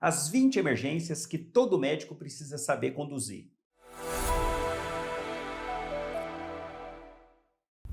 As 20 emergências que todo médico precisa saber conduzir.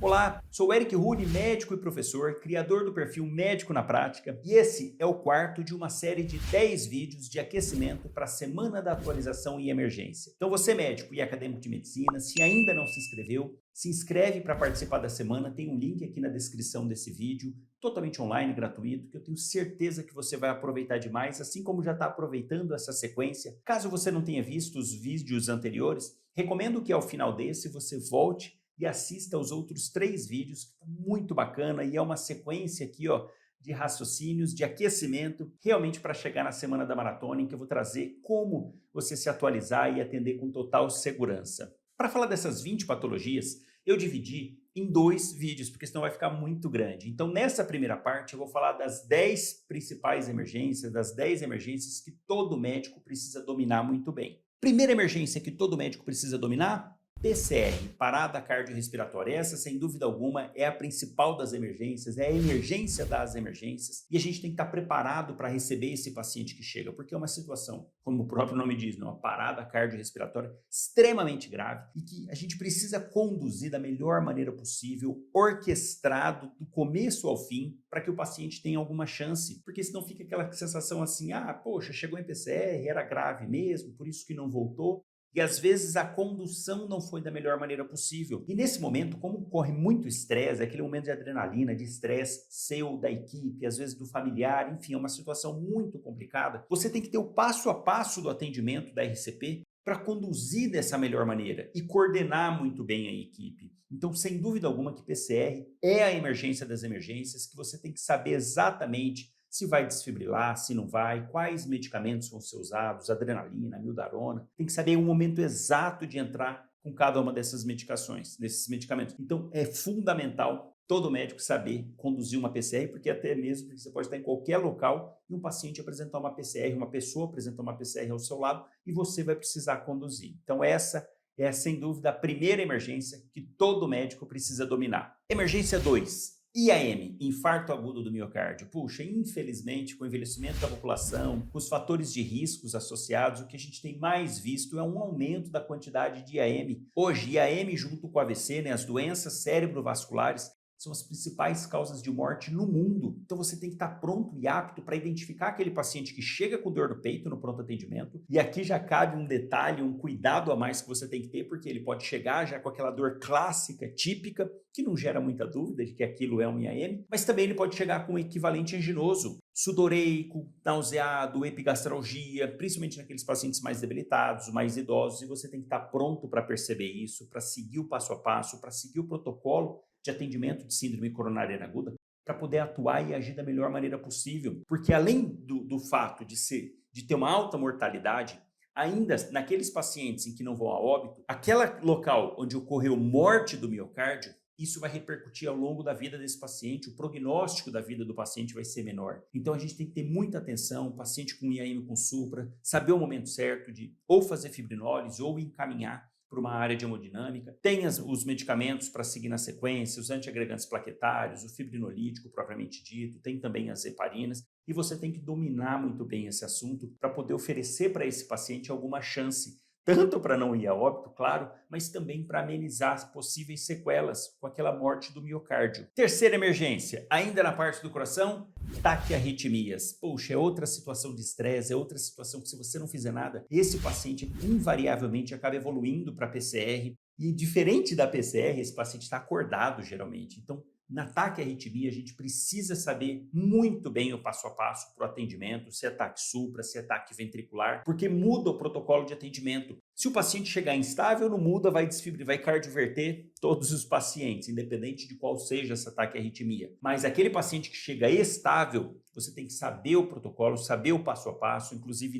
Olá, sou Eric Rune, médico e professor, criador do perfil Médico na Prática, e esse é o quarto de uma série de 10 vídeos de aquecimento para a Semana da Atualização em Emergência. Então você médico e acadêmico de medicina, se ainda não se inscreveu, se inscreve para participar da semana, tem um link aqui na descrição desse vídeo, totalmente online, gratuito, que eu tenho certeza que você vai aproveitar demais, assim como já está aproveitando essa sequência. Caso você não tenha visto os vídeos anteriores, recomendo que ao final desse você volte e assista aos outros 3 vídeos, que tá muito bacana e é uma sequência aqui, ó, de raciocínios, de aquecimento, realmente para chegar na semana da maratona, em que eu vou trazer como você se atualizar e atender com total segurança. Para falar dessas 20 patologias, eu dividi em 2 vídeos, porque senão vai ficar muito grande. Então, nessa primeira parte, eu vou falar das 10 principais emergências, das 10 emergências que todo médico precisa dominar muito bem. Primeira emergência que todo médico precisa dominar: PCR, parada cardiorrespiratória. Essa, sem dúvida alguma, é a principal das emergências, é a emergência das emergências, e a gente tem que estar preparado para receber esse paciente que chega, porque é uma situação, como o próprio nome diz, uma parada cardiorrespiratória extremamente grave e que a gente precisa conduzir da melhor maneira possível, orquestrado do começo ao fim, para que o paciente tenha alguma chance, porque senão fica aquela sensação assim, poxa, chegou em PCR, era grave mesmo, por isso que não voltou. E às vezes a condução não foi da melhor maneira possível. E nesse momento, como corre muito estresse, aquele momento de adrenalina, de estresse seu, da equipe, às vezes do familiar, enfim, é uma situação muito complicada, você tem que ter o passo a passo do atendimento da RCP para conduzir dessa melhor maneira e coordenar muito bem a equipe. Então, sem dúvida alguma que PCR é a emergência das emergências, que você tem que saber exatamente se vai desfibrilar, se não vai, quais medicamentos vão ser usados, adrenalina, amiodarona. Tem que saber o momento exato de entrar com cada uma dessas medicações, desses medicamentos. Então, é fundamental todo médico saber conduzir uma PCR, porque até mesmo porque você pode estar em qualquer local e um paciente apresentar uma PCR, uma pessoa apresentar uma PCR ao seu lado e você vai precisar conduzir. Então, essa é, sem dúvida, a primeira emergência que todo médico precisa dominar. Emergência 2. IAM, infarto agudo do miocárdio. Puxa, infelizmente, com o envelhecimento da população, com os fatores de riscos associados, o que a gente tem mais visto é um aumento da quantidade de IAM. Hoje, IAM junto com o AVC, as doenças cerebrovasculares, são as principais causas de morte no mundo. Então você tem que estar pronto e apto para identificar aquele paciente que chega com dor no peito no pronto atendimento. E aqui já cabe um detalhe, um cuidado a mais que você tem que ter, porque ele pode chegar já com aquela dor clássica, típica, que não gera muita dúvida de que aquilo é um IAM, mas também ele pode chegar com um equivalente anginoso, sudoreico, nauseado, epigastralgia, principalmente naqueles pacientes mais debilitados, mais idosos, e você tem que estar pronto para perceber isso, para seguir o passo a passo, para seguir o protocolo de atendimento de síndrome coronariana aguda, para poder atuar e agir da melhor maneira possível. Porque além do fato de ter uma alta mortalidade, ainda naqueles pacientes em que não vão a óbito, aquele local onde ocorreu morte do miocárdio, isso vai repercutir ao longo da vida desse paciente, o prognóstico da vida do paciente vai ser menor. Então a gente tem que ter muita atenção, o paciente com IAM com supra, saber o momento certo de ou fazer fibrinólise ou encaminhar para uma área de hemodinâmica, tem os medicamentos para seguir na sequência, os antiagregantes plaquetários, o fibrinolítico propriamente dito, tem também as heparinas, e você tem que dominar muito bem esse assunto para poder oferecer para esse paciente alguma chance, tanto para não ir a óbito, claro, mas também para amenizar as possíveis sequelas com aquela morte do miocárdio. Terceira emergência, ainda na parte do coração, taquiarritmias. Poxa, é outra situação de estresse, é outra situação que se você não fizer nada, esse paciente invariavelmente acaba evoluindo para PCR e diferente da PCR, esse paciente está acordado geralmente. Então, na taquiarritmia, a gente precisa saber muito bem o passo a passo para o atendimento, se é taque supra, se é taque ventricular, porque muda o protocolo de atendimento. Se o paciente chegar instável, não muda, vai cardioverter todos os pacientes, independente de qual seja essa taquiarritmia. Mas aquele paciente que chega estável, você tem que saber o protocolo, saber o passo a passo. Inclusive,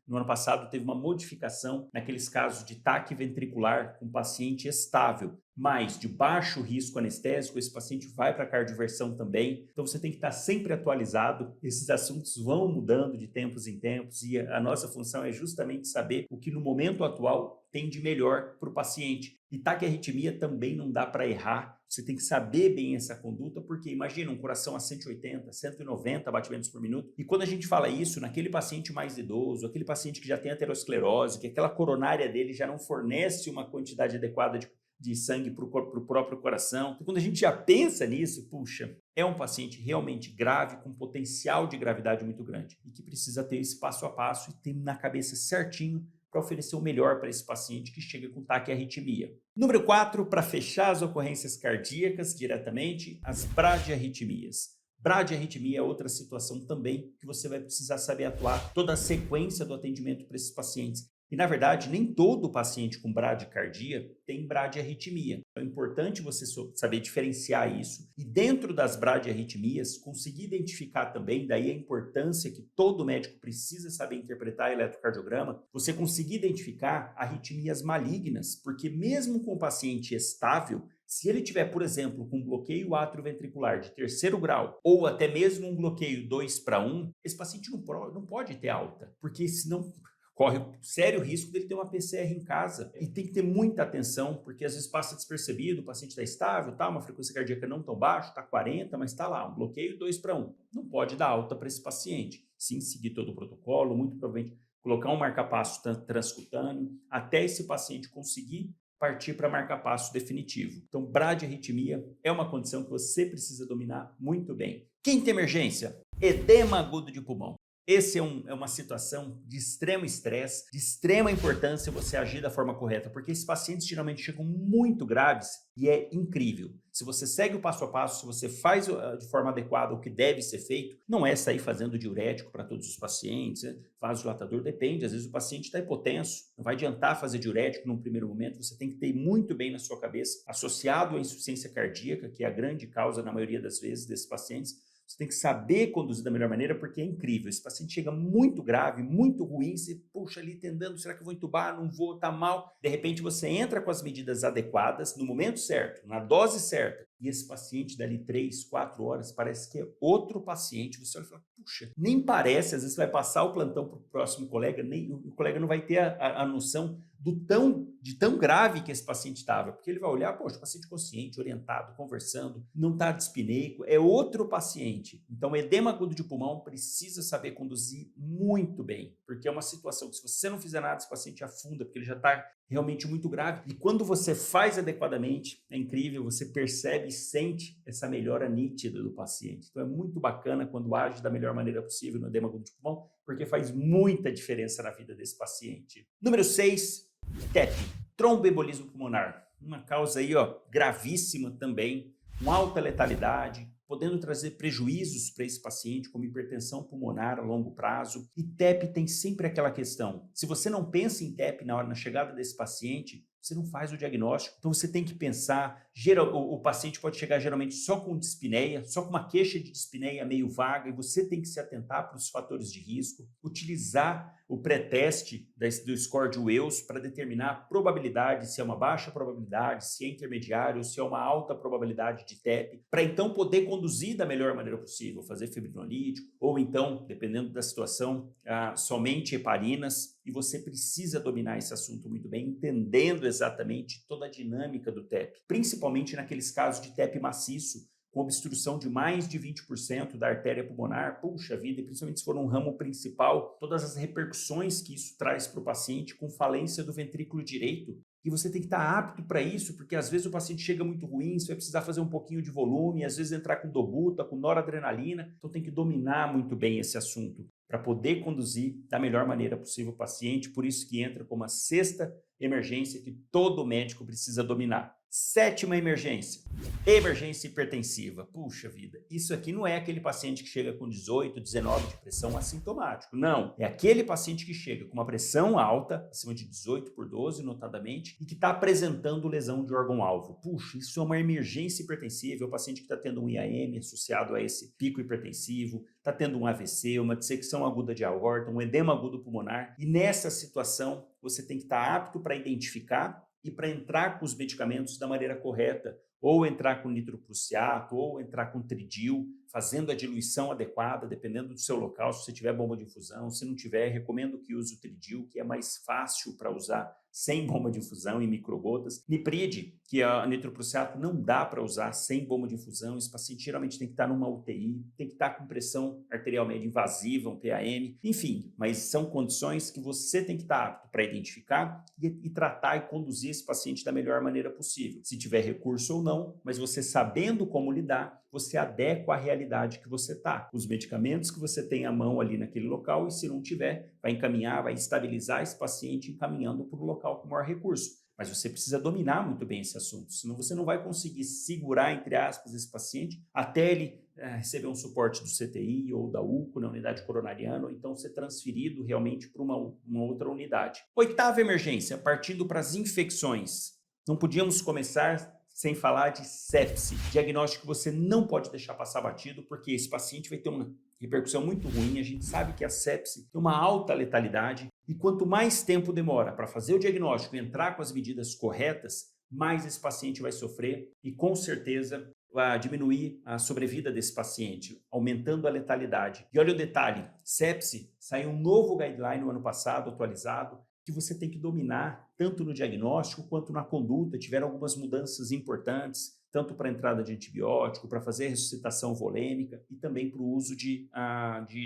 no ano passado, teve uma modificação naqueles casos de taque ventricular com paciente estável, mas de baixo risco anestésico, esse paciente vai para a cardioversão também. Então você tem que estar sempre atualizado, esses assuntos vão mudando de tempos em tempos e a nossa função é justamente saber o que no momento atual tem de melhor para o paciente. E taquiarritmia também não dá para errar Você tem que saber bem essa conduta, porque imagina um coração a 180, 190 batimentos por minuto. E quando a gente fala isso, naquele paciente mais idoso, aquele paciente que já tem aterosclerose, que aquela coronária dele já não fornece uma quantidade adequada de sangue para o próprio coração. Então, quando a gente já pensa nisso, puxa, é um paciente realmente grave, com potencial de gravidade muito grande e que precisa ter esse passo a passo e ter na cabeça certinho para oferecer o melhor para esse paciente que chega com taquiarritmia. Número 4, para fechar as ocorrências cardíacas diretamente, as bradiarritmias. Bradiarritmia é outra situação também que você vai precisar saber atuar toda a sequência do atendimento para esses pacientes. E, na verdade, nem todo paciente com bradicardia tem bradiarritmia. Então, é importante você saber diferenciar isso. E dentro das bradiarritmias, conseguir identificar também, daí a importância que todo médico precisa saber interpretar eletrocardiograma, você conseguir identificar arritmias malignas, porque mesmo com o paciente estável, se ele tiver, por exemplo, com bloqueio atrioventricular de terceiro grau, ou até mesmo um bloqueio 2:1, esse paciente não pode ter alta, porque senão corre o sério risco dele ter uma PCR em casa. E tem que ter muita atenção, porque às vezes passa despercebido, o paciente está estável, tá, uma frequência cardíaca não tão baixa, está 40, mas está lá, um bloqueio 2:1. Não pode dar alta para esse paciente. Sim, seguir todo o protocolo, muito provavelmente colocar um marca-passo transcutâneo, até esse paciente conseguir partir para marca-passo definitivo. Então, bradiarritmia é uma condição que você precisa dominar muito bem. Quinta emergência, edema agudo de pulmão. Esse é uma situação de extremo estresse, de extrema importância você agir da forma correta, porque esses pacientes geralmente chegam muito graves e é incrível. Se você segue o passo a passo, se você faz de forma adequada o que deve ser feito, não é sair fazendo diurético para todos os pacientes, né? Vasodilatador depende, às vezes o paciente está hipotenso, não vai adiantar fazer diurético num primeiro momento, você tem que ter muito bem na sua cabeça, associado à insuficiência cardíaca, que é a grande causa na maioria das vezes desses pacientes. Você tem que saber conduzir da melhor maneira, porque é incrível. Esse paciente chega muito grave, muito ruim, você puxa ali tentando, será que eu vou entubar? Não vou, tá mal. De repente você entra com as medidas adequadas, no momento certo, na dose certa, e esse paciente dali 3, 4 horas parece que é outro paciente. Você olha e fala, puxa, nem parece, às vezes você vai passar o plantão para o próximo colega, nem o colega não vai ter a noção de tão grave que esse paciente estava, porque ele vai olhar, poxa, paciente consciente, orientado, conversando, não está dispneico, é outro paciente. Então, edema agudo de pulmão precisa saber conduzir muito bem, porque é uma situação que se você não fizer nada, esse paciente afunda, porque ele já está realmente muito grave. E quando você faz adequadamente, é incrível, você percebe e sente essa melhora nítida do paciente. Então, é muito bacana quando age da melhor maneira possível no edema agudo de pulmão, porque faz muita diferença na vida desse paciente. Número 6, TEP, tromboembolismo pulmonar. Uma causa aí, gravíssima também, com alta letalidade, podendo trazer prejuízos para esse paciente, como hipertensão pulmonar a longo prazo. E TEP tem sempre aquela questão. Se você não pensa em TEP na chegada desse paciente, você não faz o diagnóstico. Então você tem que pensar, o paciente pode chegar geralmente só com dispneia, só com uma queixa de dispneia meio vaga, e você tem que se atentar para os fatores de risco, utilizar o pré-teste do score de Wells para determinar a probabilidade, se é uma baixa probabilidade, se é intermediário, se é uma alta probabilidade de TEP, para então poder conduzir da melhor maneira possível, fazer fibrinolítico, ou então, dependendo da situação, somente heparinas, e você precisa dominar esse assunto muito bem, entendendo exatamente toda a dinâmica do TEP, principalmente naqueles casos de TEP maciço, com obstrução de mais de 20% da artéria pulmonar, puxa vida, e principalmente se for um ramo principal, todas as repercussões que isso traz para o paciente com falência do ventrículo direito. E você tem que estar apto para isso, porque às vezes o paciente chega muito ruim, você vai precisar fazer um pouquinho de volume, às vezes entrar com dobuta, com noradrenalina, então tem que dominar muito bem esse assunto para poder conduzir da melhor maneira possível o paciente, por isso que entra como a sexta emergência que todo médico precisa dominar. Sétima emergência, emergência hipertensiva. Puxa vida, isso aqui não é aquele paciente que chega com 18, 19 de pressão assintomático, não. É aquele paciente que chega com uma pressão alta, acima de 18/12, notadamente, e que está apresentando lesão de órgão-alvo. Puxa, isso é uma emergência hipertensiva, é o paciente que está tendo um IAM associado a esse pico hipertensivo, está tendo um AVC, uma dissecção aguda de aorta, um edema agudo pulmonar, e nessa situação você tem que estar apto para identificar e para entrar com os medicamentos da maneira correta, ou entrar com nitroprussiato, ou entrar com tridil, fazendo a diluição adequada, dependendo do seu local, se você tiver bomba de infusão, se não tiver, recomendo que use o Tridil, que é mais fácil para usar sem bomba de infusão e microgotas. Nipride, que é nitroprussiato, não dá para usar sem bomba de infusão. Esse paciente geralmente tem que estar numa UTI, tem que estar com pressão arterial média invasiva, um PAM, enfim, mas são condições que você tem que estar apto para identificar e tratar e conduzir esse paciente da melhor maneira possível. Se tiver recurso ou não, mas você sabendo como lidar, você adequa à realidade que você está, os medicamentos que você tem à mão ali naquele local, e se não tiver, vai encaminhar, vai estabilizar esse paciente encaminhando para o local com maior recurso. Mas você precisa dominar muito bem esse assunto, senão você não vai conseguir segurar, entre aspas, esse paciente até ele receber um suporte do CTI ou da UCO na unidade coronariana, ou então ser transferido realmente para uma outra unidade. Oitava emergência, partindo para as infecções. Não podíamos começar sem falar de sepse, diagnóstico que você não pode deixar passar batido, porque esse paciente vai ter uma repercussão muito ruim. A gente sabe que a sepse tem uma alta letalidade, e quanto mais tempo demora para fazer o diagnóstico e entrar com as medidas corretas, mais esse paciente vai sofrer e com certeza vai diminuir a sobrevida desse paciente, aumentando a letalidade. E olha o detalhe, sepse, saiu um novo guideline no ano passado, atualizado, que você tem que dominar tanto no diagnóstico quanto na conduta. Tiveram algumas mudanças importantes, tanto para a entrada de antibiótico, para fazer a ressuscitação volêmica e também para o uso de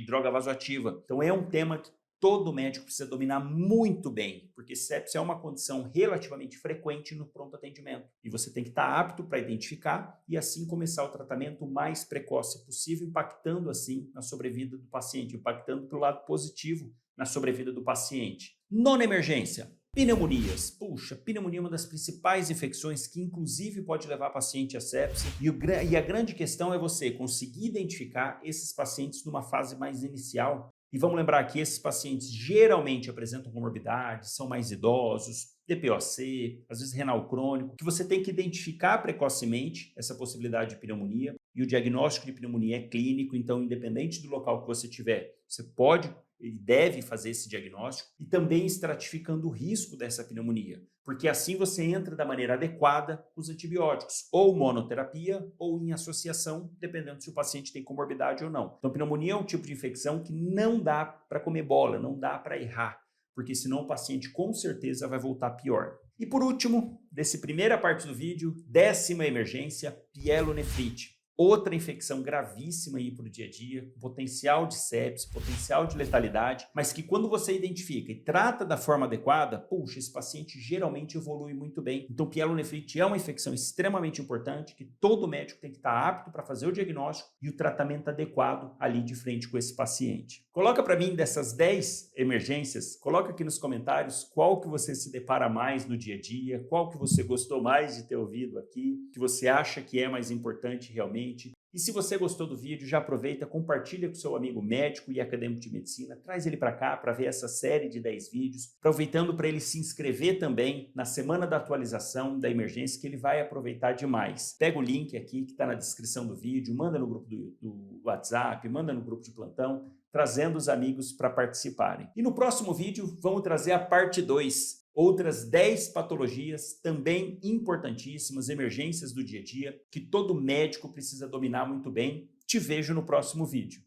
droga vasoativa. Então é um tema que todo médico precisa dominar muito bem, porque sepse é uma condição relativamente frequente no pronto atendimento. E você tem que estar apto para identificar e assim começar o tratamento o mais precoce possível, impactando assim na sobrevida do paciente, impactando pelo lado positivo na sobrevida do paciente. Nona emergência, pneumonias. Puxa, pneumonia é uma das principais infecções que inclusive pode levar paciente a sepse, e a grande questão é você conseguir identificar esses pacientes numa fase mais inicial. E vamos lembrar que esses pacientes geralmente apresentam comorbidades, são mais idosos, DPOC, às vezes renal crônico, que você tem que identificar precocemente essa possibilidade de pneumonia, e o diagnóstico de pneumonia é clínico, então independente do local que você tiver, você pode e deve fazer esse diagnóstico, e também estratificando o risco dessa pneumonia, porque assim você entra da maneira adequada os antibióticos, ou monoterapia ou em associação, dependendo se o paciente tem comorbidade ou não. Então, pneumonia é um tipo de infecção que não dá para comer bola, não dá para errar, porque senão o paciente com certeza vai voltar pior. E por último, dessa primeira parte do vídeo, 10ª emergência, pielonefrite. Outra infecção gravíssima aí para o dia a dia, potencial de sepse, potencial de letalidade, mas que quando você identifica e trata da forma adequada, puxa, esse paciente geralmente evolui muito bem. Então, pielonefrite é uma infecção extremamente importante que todo médico tem que estar apto para fazer o diagnóstico e o tratamento adequado ali de frente com esse paciente. Coloca para mim dessas 10 emergências, coloca aqui nos comentários qual que você se depara mais no dia a dia, qual que você gostou mais de ter ouvido aqui, que você acha que é mais importante realmente. E se você gostou do vídeo, já aproveita, compartilha com seu amigo médico e acadêmico de medicina, traz ele para cá para ver essa série de 10 vídeos, aproveitando para ele se inscrever também na semana da atualização da emergência, que ele vai aproveitar demais. Pega o link aqui que está na descrição do vídeo, manda no grupo do WhatsApp, manda no grupo de plantão, trazendo os amigos para participarem. E no próximo vídeo vamos trazer a parte 2, outras 10 patologias também importantíssimas, emergências do dia a dia, que todo médico precisa dominar muito bem. Te vejo no próximo vídeo.